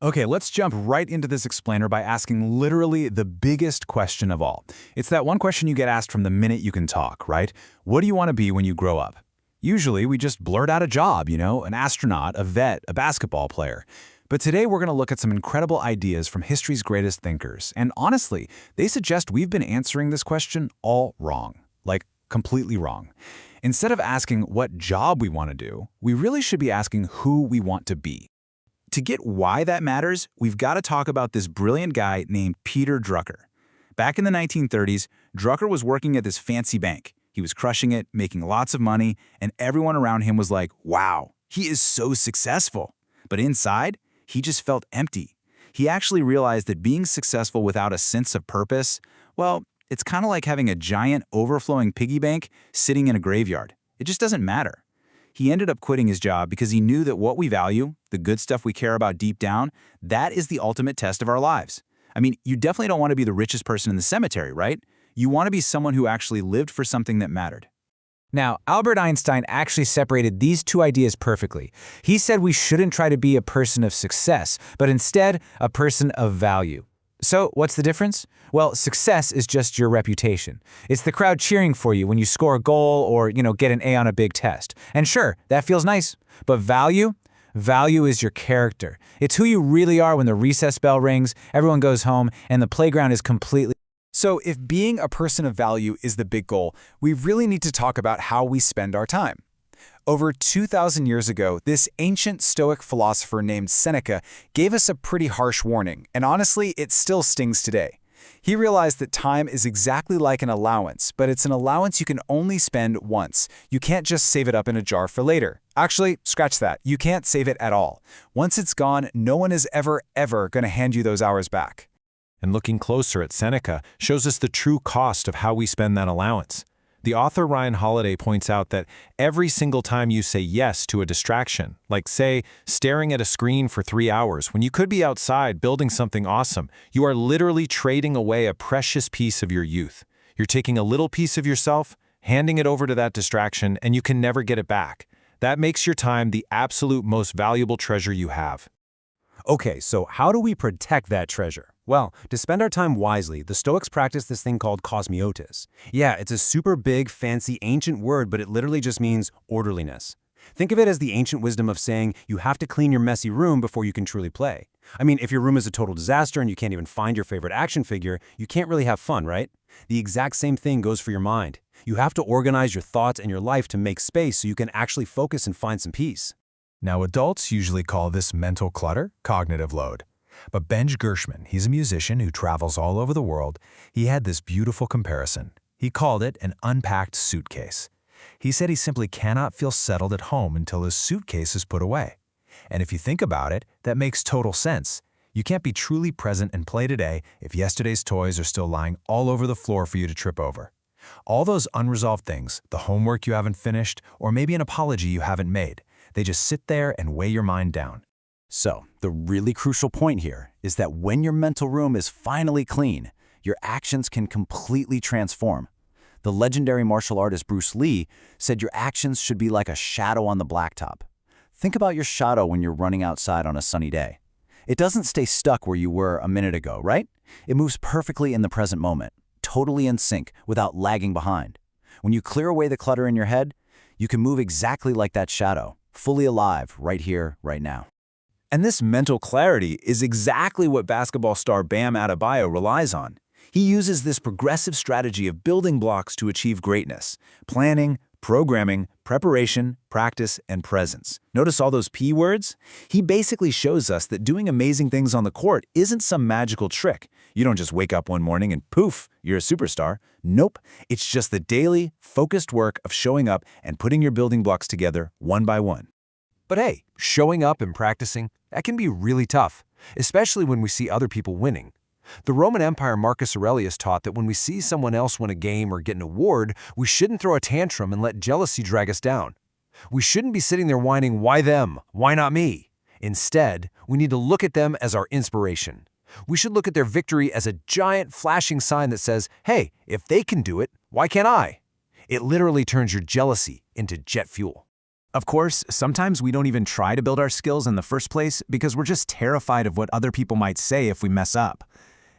Okay, let's jump right into this explainer by asking literally the biggest question of all. It's that one question you get asked from the minute you can talk, right? What do you want to be when you grow up? Usually, we just blurt out a job, an astronaut, a vet, a basketball player. But today we're going to look at some incredible ideas from history's greatest thinkers. And honestly, they suggest we've been answering this question all wrong. Like, completely wrong. Instead of asking what job we want to do, we really should be asking who we want to be. To get why that matters, we've got to talk about this brilliant guy named Peter Drucker. Back in the 1930s, Drucker was working at this fancy bank. He was crushing it, making lots of money, and everyone around him was like, wow, he is so successful. But inside, he just felt empty. He actually realized that being successful without a sense of purpose, well, it's kind of like having a giant overflowing piggy bank sitting in a graveyard. It just doesn't matter. He ended up quitting his job because he knew that what we value, the good stuff we care about deep down, that is the ultimate test of our lives. I mean, you definitely don't want to be the richest person in the cemetery, right? You want to be someone who actually lived for something that mattered. Now, Albert Einstein actually separated these two ideas perfectly. He said we shouldn't try to be a person of success, but instead a person of value. So, what's the difference? Well, success is just your reputation. It's the crowd cheering for you when you score a goal or, get an A on a big test. And sure, that feels nice. But value? Value is your character. It's who you really are when the recess bell rings, everyone goes home, and the playground is completely. So if being a person of value is the big goal, we really need to talk about how we spend our time. Over 2,000 years ago, this ancient Stoic philosopher named Seneca gave us a pretty harsh warning, and honestly, it still stings today. He realized that time is exactly like an allowance, but it's an allowance you can only spend once. You can't just save it up in a jar for later. Actually, scratch that. You can't save it at all. Once it's gone, no one is ever going to hand you those hours back. And looking closer at Seneca shows us the true cost of how we spend that allowance. The author Ryan Holiday points out that every single time you say yes to a distraction, like say, staring at a screen for 3 hours when you could be outside building something awesome, you are literally trading away a precious piece of your youth. You're taking a little piece of yourself, handing it over to that distraction, and you can never get it back. That makes your time the absolute most valuable treasure you have. Okay, so how do we protect that treasure? Well, to spend our time wisely, the Stoics practice this thing called kosmiotis. Yeah, it's a super big, fancy, ancient word, but it literally just means orderliness. Think of it as the ancient wisdom of saying you have to clean your messy room before you can truly play. I mean, if your room is a total disaster and you can't even find your favorite action figure, you can't really have fun, right? The exact same thing goes for your mind. You have to organize your thoughts and your life to make space so you can actually focus and find some peace. Now, adults usually call this mental clutter cognitive load. But Benj Gershman, he's a musician who travels all over the world, he had this beautiful comparison. He called it an unpacked suitcase. He said he simply cannot feel settled at home until his suitcase is put away. And if you think about it, that makes total sense. You can't be truly present and play today if yesterday's toys are still lying all over the floor for you to trip over. All those unresolved things, the homework you haven't finished, or maybe an apology you haven't made, they just sit there and weigh your mind down. So, the really crucial point here is that when your mental room is finally clean, your actions can completely transform. The legendary martial artist Bruce Lee said your actions should be like a shadow on the blacktop. Think about your shadow when you're running outside on a sunny day. It doesn't stay stuck where you were a minute ago, right? It moves perfectly in the present moment, totally in sync, without lagging behind. When you clear away the clutter in your head, you can move exactly like that shadow, fully alive, right here, right now. And this mental clarity is exactly what basketball star Bam Adebayo relies on. He uses this progressive strategy of building blocks to achieve greatness: planning, programming, preparation, practice, and presence. Notice all those P words? He basically shows us that doing amazing things on the court isn't some magical trick. You don't just wake up one morning and poof, you're a superstar. Nope, it's just the daily, focused work of showing up and putting your building blocks together one by one. But hey, showing up and practicing, that can be really tough, especially when we see other people winning. The Roman Empire Marcus Aurelius taught that when we see someone else win a game or get an award, we shouldn't throw a tantrum and let jealousy drag us down. We shouldn't be sitting there whining, why them? Why not me? Instead, we need to look at them as our inspiration. We should look at their victory as a giant flashing sign that says, hey, if they can do it, why can't I? It literally turns your jealousy into jet fuel. Of course, sometimes we don't even try to build our skills in the first place because we're just terrified of what other people might say if we mess up.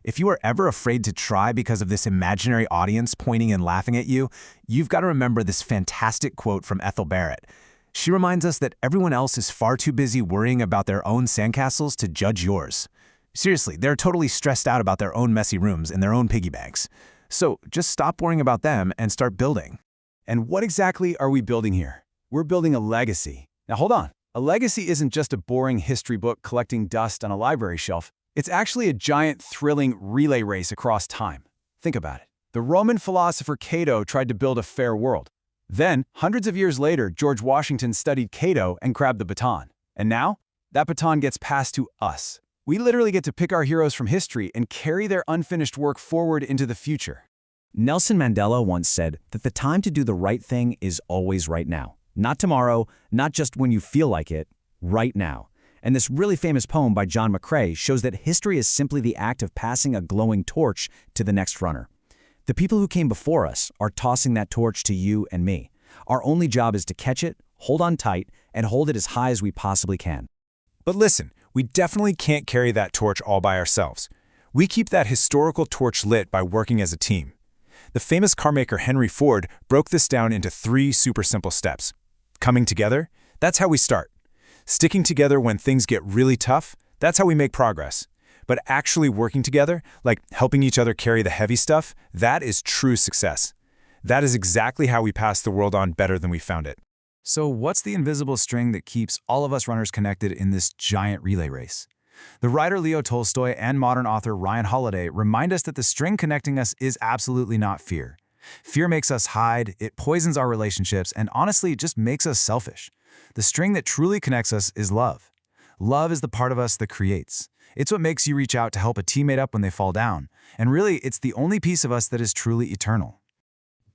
If you are ever afraid to try because of this imaginary audience pointing and laughing at you, you've got to remember this fantastic quote from Ethel Barrett. She reminds us that everyone else is far too busy worrying about their own sandcastles to judge yours. Seriously, they're totally stressed out about their own messy rooms and their own piggy banks. So just stop worrying about them and start building. And what exactly are we building here? We're building a legacy. Now hold on. A legacy isn't just a boring history book collecting dust on a library shelf. It's actually a giant, thrilling relay race across time. Think about it. The Roman philosopher Cato tried to build a fair world. Then, hundreds of years later, George Washington studied Cato and grabbed the baton. And now, that baton gets passed to us. We literally get to pick our heroes from history and carry their unfinished work forward into the future. Nelson Mandela once said that the time to do the right thing is always right now. Not tomorrow, not just when you feel like it, right now. And this really famous poem by John McCrae shows that history is simply the act of passing a glowing torch to the next runner. The people who came before us are tossing that torch to you and me. Our only job is to catch it, hold on tight, and hold it as high as we possibly can. But listen, we definitely can't carry that torch all by ourselves. We keep that historical torch lit by working as a team. The famous carmaker Henry Ford broke this down into 3 super simple steps. Coming together, that's how we start. Sticking together when things get really tough, that's how we make progress. But actually working together, like helping each other carry the heavy stuff, that is true success. That is exactly how we pass the world on better than we found it. So what's the invisible string that keeps all of us runners connected in this giant relay race? The writer Leo Tolstoy and modern author Ryan Holiday remind us that the string connecting us is absolutely not fear. Fear makes us hide, it poisons our relationships, and honestly, it just makes us selfish. The string that truly connects us is love. Love is the part of us that creates. It's what makes you reach out to help a teammate up when they fall down. And really, it's the only piece of us that is truly eternal.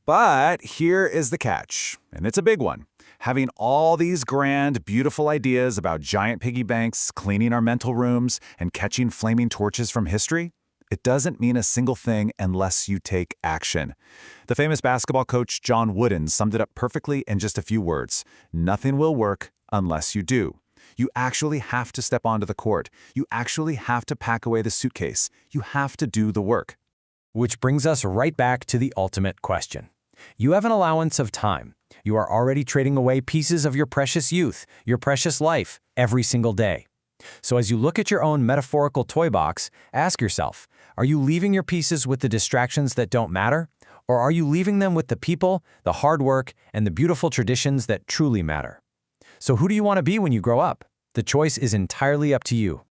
But here is the catch, and it's a big one. Having all these grand, beautiful ideas about giant piggy banks, cleaning our mental rooms, and catching flaming torches from history, it doesn't mean a single thing unless you take action. The famous basketball coach John Wooden summed it up perfectly in just a few words. Nothing will work unless you do. You actually have to step onto the court. You actually have to pack away the suitcase. You have to do the work. Which brings us right back to the ultimate question. You have an allowance of time. You are already trading away pieces of your precious youth, your precious life, every single day. So as you look at your own metaphorical toy box, ask yourself, are you leaving your pieces with the distractions that don't matter? Or are you leaving them with the people, the hard work, and the beautiful traditions that truly matter? So who do you want to be when you grow up? The choice is entirely up to you.